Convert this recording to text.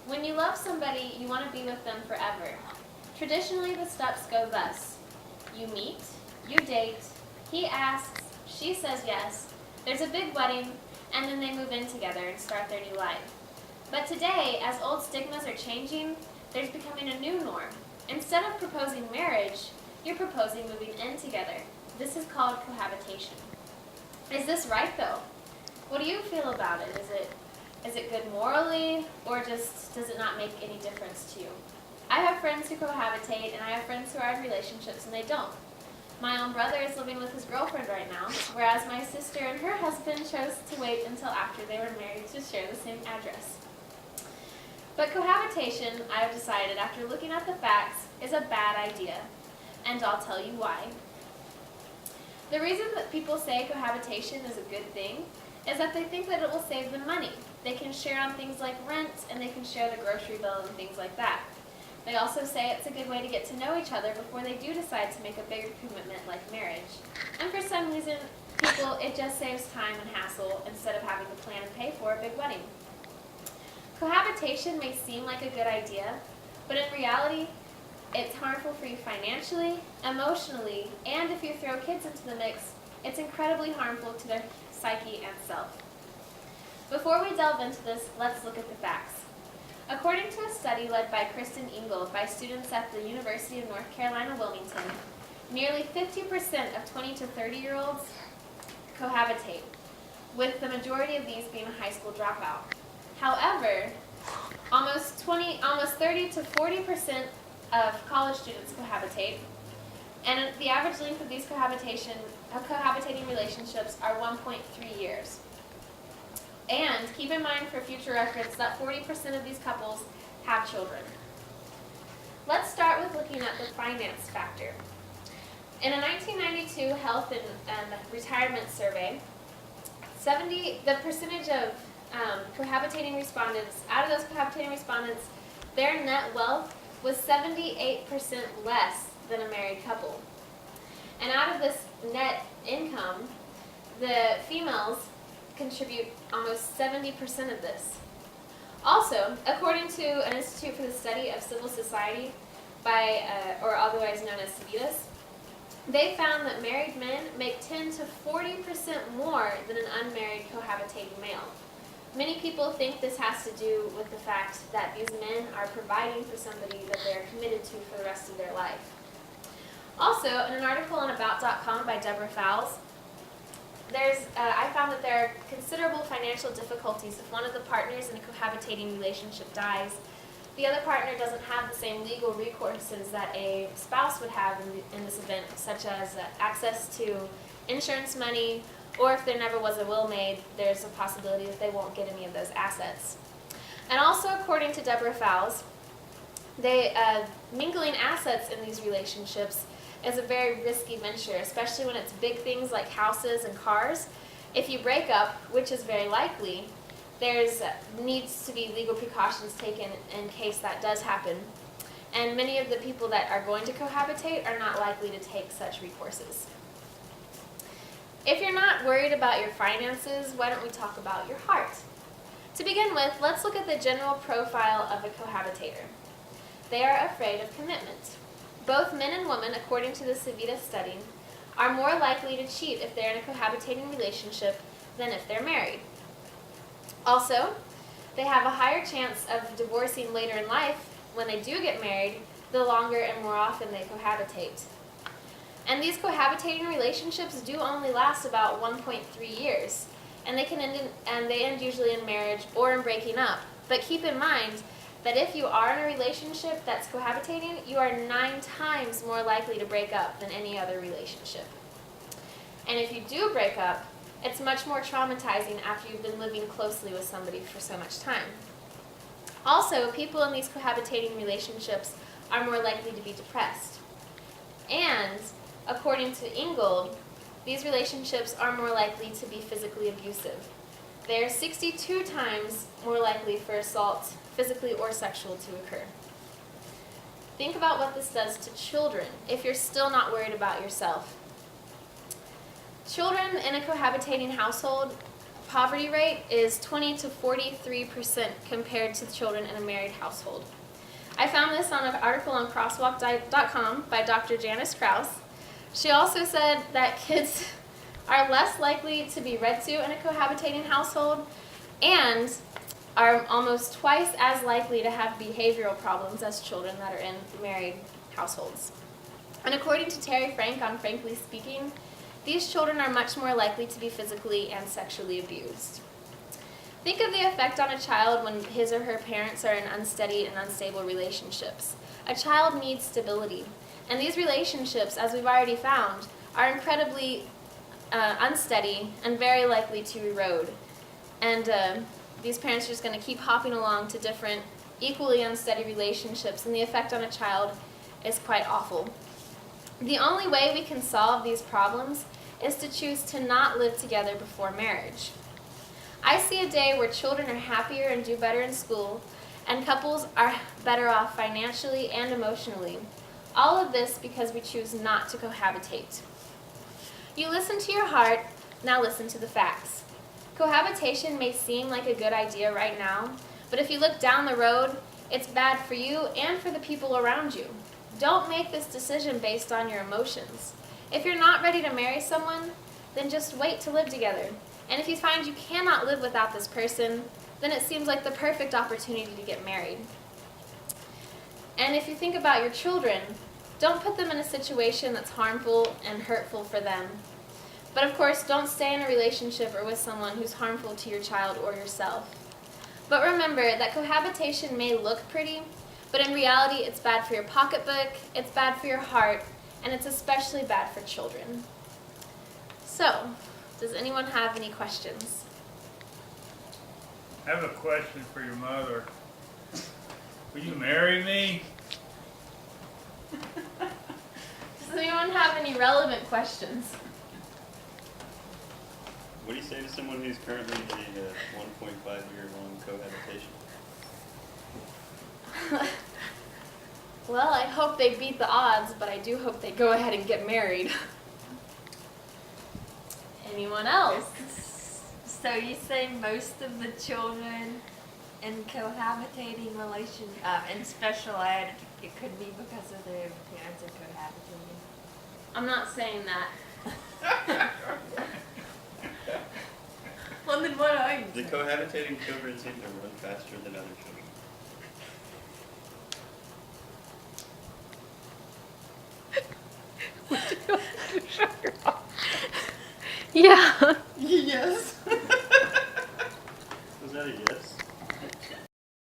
When you love somebody, you want to be with them forever. Traditionally, the steps go thus. You meet, you date, he asks, she says yes, there's a big wedding, and then they move in together and start their new life. But today, as old stigmas are changing, there's becoming a new norm. Instead of proposing marriage, you're proposing moving in together. This is called cohabitation. Is this right, though? What do you feel about it? Is it good morally, or just does it not make any difference to you? I have friends who cohabitate, and I have friends who are in relationships and they don't. My own brother is living with his girlfriend right now, whereas my sister and her husband chose to wait until after they were married to share the same address. But cohabitation, I have decided after looking at the facts, is a bad idea, and I'll tell you why. The reason that people say cohabitation is a good thing is that they think that it will save them money. They can share on things like rent, and they can share the grocery bill and things like that. They also say it's a good way to get to know each other before they do decide to make a bigger commitment like marriage. And for some reason, it just saves time and hassle instead of having to plan and pay for a big wedding. Cohabitation may seem like a good idea, but in reality, it's harmful for you financially, emotionally, and if you throw kids into the mix, it's incredibly harmful to their psyche and self. Before we delve into this, let's look at the facts. According to a study led by Kristen Ingold by students at the University of North Carolina, Wilmington, nearly 50% of 20 to 30-year-olds cohabitate, with the majority of these being a high school dropout. However, almost 30 to 40% of college students cohabitate, and the average length of these cohabitating relationships are 1.3 years. And keep in mind for future reference that 40% of these couples have children. Let's start with looking at the finance factor. In a 1992 health and retirement survey, the percentage of cohabitating respondents, out of those cohabitating respondents, their net wealth was 78% less than a married couple. And out of this net income, the females contribute almost 70% of this. Also, according to an Institute for the Study of Civil Society, or otherwise known as SPCH, they found that married men make 10 to 40% more than an unmarried cohabitating male. Many people think this has to do with the fact that these men are providing for somebody that they are committed to for the rest of their life. Also, in an article on About.com by Deborah Fowles, I found that there are considerable financial difficulties if one of the partners in a cohabitating relationship dies. The other partner doesn't have the same legal recourses that a spouse would have in this event, such as access to insurance money, or if there never was a will made, there's a possibility that they won't get any of those assets. And also, according to Deborah Fowles, mingling assets in these relationships is a very risky venture, especially when it's big things like houses and cars. If you break up, which is very likely, there's needs to be legal precautions taken in case that does happen. And many of the people that are going to cohabitate are not likely to take such recourses. If you're not worried about your finances, why don't we talk about your heart? To begin with, let's look at the general profile of a cohabitator. They are afraid of commitment. Both men and women, according to the SPCH study, are more likely to cheat if they're in a cohabitating relationship than if they're married. Also, they have a higher chance of divorcing later in life when they do get married, the longer and more often they cohabitate. And these cohabitating relationships do only last about 1.3 years, and they end usually in marriage or in breaking up. But keep in mind that if you are in a relationship that's cohabitating, you are 9 times more likely to break up than any other relationship. And if you do break up, it's much more traumatizing after you've been living closely with somebody for so much time. Also, people in these cohabitating relationships are more likely to be depressed. And according to Ingold, these relationships are more likely to be physically abusive. They are 62 times more likely for assault, physically or sexual, to occur. Think about what this does to children if you're still not worried about yourself. Children in a cohabitating household poverty rate is 20 to 43% compared to children in a married household. I found this on an article on crosswalk.com by Dr. Janice Krause. She also said that kids are less likely to be read to in a cohabitating household and are almost twice as likely to have behavioral problems as children that are in married households. And according to Terry Frank on Frankly Speaking, these children are much more likely to be physically and sexually abused. Think of the effect on a child when his or her parents are in unsteady and unstable relationships. A child needs stability, and these relationships, as we've already found, are incredibly unsteady and very likely to erode. And these parents are just going to keep hopping along to different equally unsteady relationships, and the effect on a child is quite awful. The only way we can solve these problems is to choose to not live together before marriage. I see a day where children are happier and do better in school, and couples are better off financially and emotionally. All of this because we choose not to cohabitate. You listen to your heart, now listen to the facts. Cohabitation may seem like a good idea right now, but if you look down the road, it's bad for you and for the people around you. Don't make this decision based on your emotions. If you're not ready to marry someone, then just wait to live together. And if you find you cannot live without this person, then it seems like the perfect opportunity to get married. And if you think about your children, don't put them in a situation that's harmful and hurtful for them. But of course, don't stay in a relationship or with someone who's harmful to your child or yourself. But remember that cohabitation may look pretty, but in reality it's bad for your pocketbook, it's bad for your heart, and it's especially bad for children. So, does anyone have any questions? I have a question for your mother. Will you marry me? Does anyone have any relevant questions? What do you say to someone who's currently in a 1.5-year-long cohabitation? Well, I hope they beat the odds, but I do hope they go ahead and get married. Anyone else? So you say most of the children in cohabitating in special ed, it could be because of their parents are cohabitating? I'm not saying that. Well, then what are you The saying? cohabitating children seem to run faster than other children. Yeah. Yes.